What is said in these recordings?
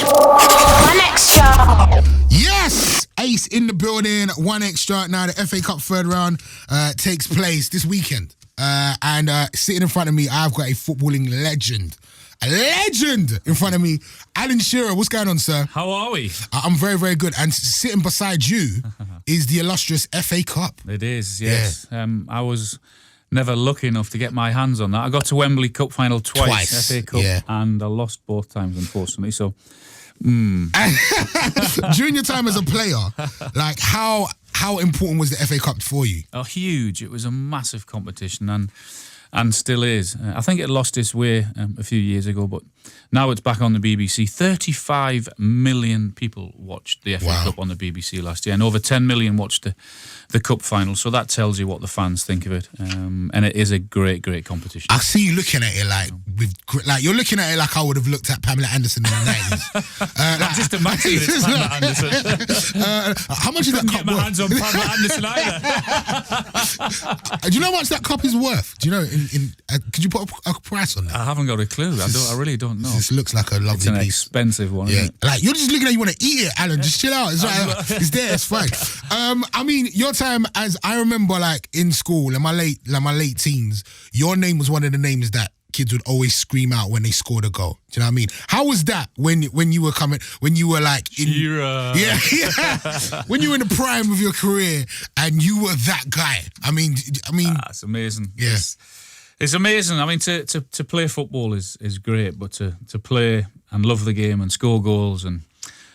One extra. Yes! Ace in the building, one extra. Now, the FA Cup third round takes place this weekend. And sitting in front of me, I've got a footballing legend. A legend in front of me. Alan Shearer, what's going on, sir? How are we? I'm very, very good. And sitting beside you is the illustrious FA Cup. It is, yes. Yeah. I was never lucky enough to get my hands on that. I got to Wembley Cup final twice. FA Cup, and I lost both times, unfortunately. So, During your time as a player, like how important was the FA Cup for you? Oh, huge. It was a massive competition and still is. I think it lost its way a few years ago, but now it's back on the BBC. 35 million people watched the FA Cup on the BBC last year, and over 10 million watched the Cup final. So that tells you what the fans think of it. And it is a great, great competition. I see you looking at it like you're looking at it like I would have looked at Pamela Anderson in the 90s. I'm just imagining it's Pamela Anderson. How much is that cup get my worth? hands on Pamela Anderson either. Do you know how much that cup is worth? Do you know? Could you put a price on that? I haven't got a clue. I really don't know. This looks like a lovely It's an piece. expensive one, isn't it? Like you're just looking at you want to eat it, Alan. Just chill out. It's right. It's there. It's fine. I mean, your time as I remember, like in school, in my late teens, your name was one of the names that kids would always scream out when they scored a goal. Do you know what I mean? How was that when you were coming, when you were like in, Shearer. yeah, when you were in the prime of your career and you were that guy? I mean, it's amazing. Yeah. It's amazing. I mean, to play football is great, but to play and love the game and score goals and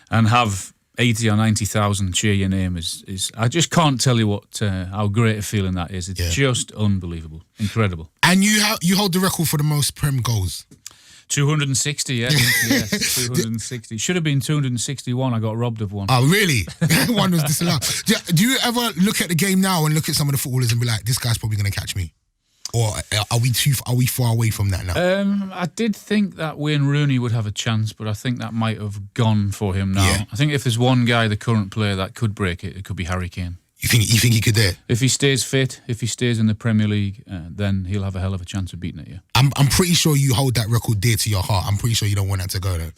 have 80 or 90,000 cheer your name is I just can't tell you how great a feeling that is. It's just unbelievable, incredible. And you hold the record for the most Prem goals. 260, yes, 260. Should have been 261. I got robbed of one. Oh, really? One was disallowed. Do you ever look at the game now and look at some of the footballers and be like, this guy's probably going to catch me? Or are we far away from that now? I did think that Wayne Rooney would have a chance, but I think that might have gone for him now. Yeah. I think if there's one guy, the current player, that could break it, it could be Harry Kane. You think he could do it? If he stays fit, if he stays in the Premier League, then he'll have a hell of a chance of beating it, yeah. I'm pretty sure you hold that record dear to your heart. I'm pretty sure you don't want that to go though.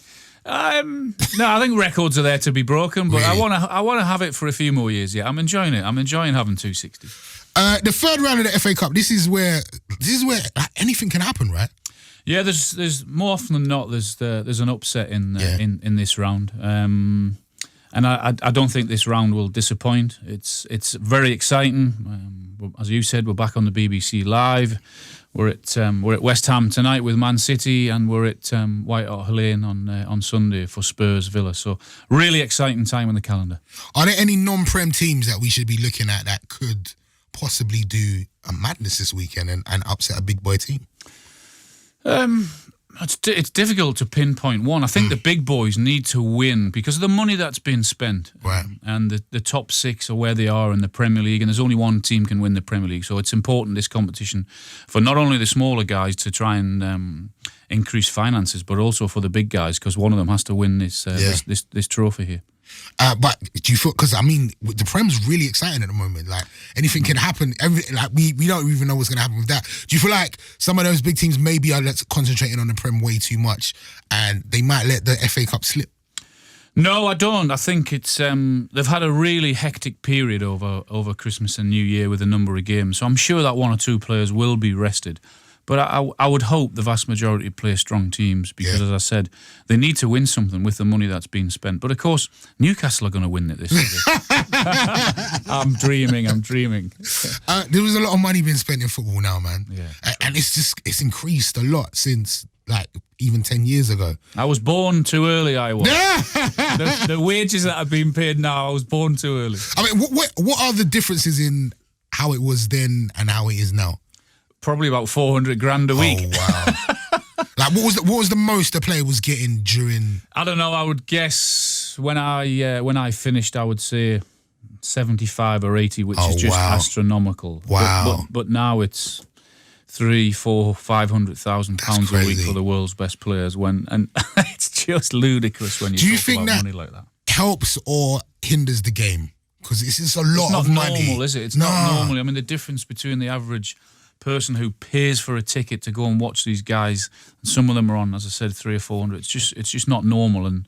No, I think records are there to be broken, but Really? I want to have it for a few more years. Yeah, I'm enjoying it. I'm enjoying having 260. The third round of the FA Cup. This is where like, anything can happen, right? Yeah, there's more often than not there's an upset in this round, and I don't think this round will disappoint. It's very exciting. As you said, we're back on the BBC Live. We're at West Ham tonight with Man City, and we're at White Hart Lane on Sunday for Spurs Villa. So really exciting time on the calendar. Are there any non-Prem teams that we should be looking at that could possibly do a madness this weekend and upset a big boy team? It's difficult to pinpoint one. I think the big boys need to win because of the money that's been spent. Right. And the top six are where they are in the Premier League, and there's only one team can win the Premier League. So it's important, this competition, for not only the smaller guys to try and increase finances, but also for the big guys, because one of them has to win this trophy here. But do you feel, because I mean the Prem's really exciting at the moment, like anything can happen, we don't even know what's going to happen with that. Do you feel like some of those big teams maybe are concentrating on the Prem way too much and they might let the FA Cup slip? No, I don't. I think it's they've had a really hectic period over Christmas and New Year with a number of games, so I'm sure that one or two players will be rested. But I would hope the vast majority play strong teams because, as I said, they need to win something with the money that's been spent. But, of course, Newcastle are going to win it this season. I'm dreaming. There was a lot of money being spent in football now, man. Yeah. And it's increased a lot since, like, even 10 years ago. I was born too early, I was. the wages that have been paid now, I was born too early. I mean, what are the differences in how it was then and how it is now? Probably about 400 grand a week. Oh, wow. Like, what was the most a player was getting during? I don't know. I would guess when I finished, I would say 75 or 80, which is just astronomical. Wow. But now it's 300,000, 400,000, 500,000 pounds a week for the world's best players. And it's just ludicrous when you talk about money like that. Helps or hinders the game? Because it's just a lot of money. It's not normal, is it? It's not normal. I mean, the difference between the average person who pays for a ticket to go and watch these guys, and some of them are on, as I said, 300 or 400. It's just not normal. And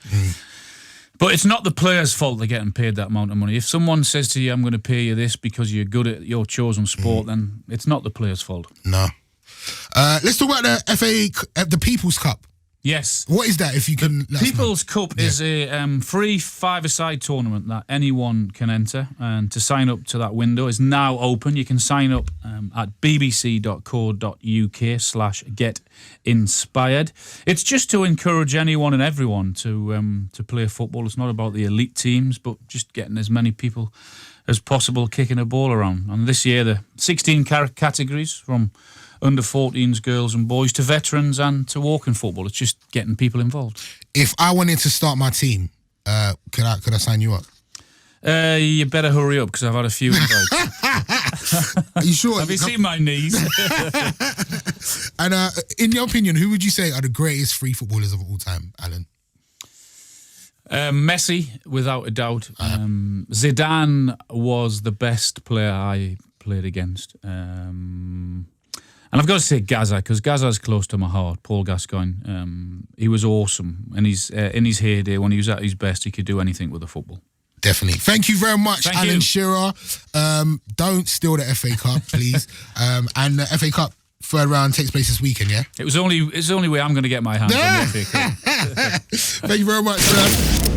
but it's not the players' fault they're getting paid that amount of money. If someone says to you, "I'm going to pay you this because you're good at your chosen sport," then it's not the players' fault. No. Let's talk about the the People's Cup. Yes. What is that, if you can let us know? People's Cup is a free five-a-side tournament that anyone can enter, and to sign up to that window is now open. You can sign up at bbc.co.uk/getinspired. It's just to encourage anyone and everyone to play football. It's not about the elite teams, but just getting as many people as possible kicking a ball around. And this year, the 16 categories from under 14s, girls and boys, to veterans and to walking football. It's just getting people involved. If I wanted to start my team, could I sign you up? You better hurry up because I've had a few invites. Are you sure? Have you seen my knees? And in your opinion, who would you say are the greatest free footballers of all time, Alan? Messi, without a doubt. Zidane was the best player I played against. And I've got to say Gaza, because Gaza's close to my heart. Paul Gascoigne, he was awesome, and he's in his heyday, when he was at his best, he could do anything with the football. Definitely. Thank you very much, Thank Alan you. Shearer. Don't steal the FA Cup, please. And the FA Cup third round takes place this weekend, yeah? It's the only way I'm going to get my hands on the FA Cup. Thank you very much, sir.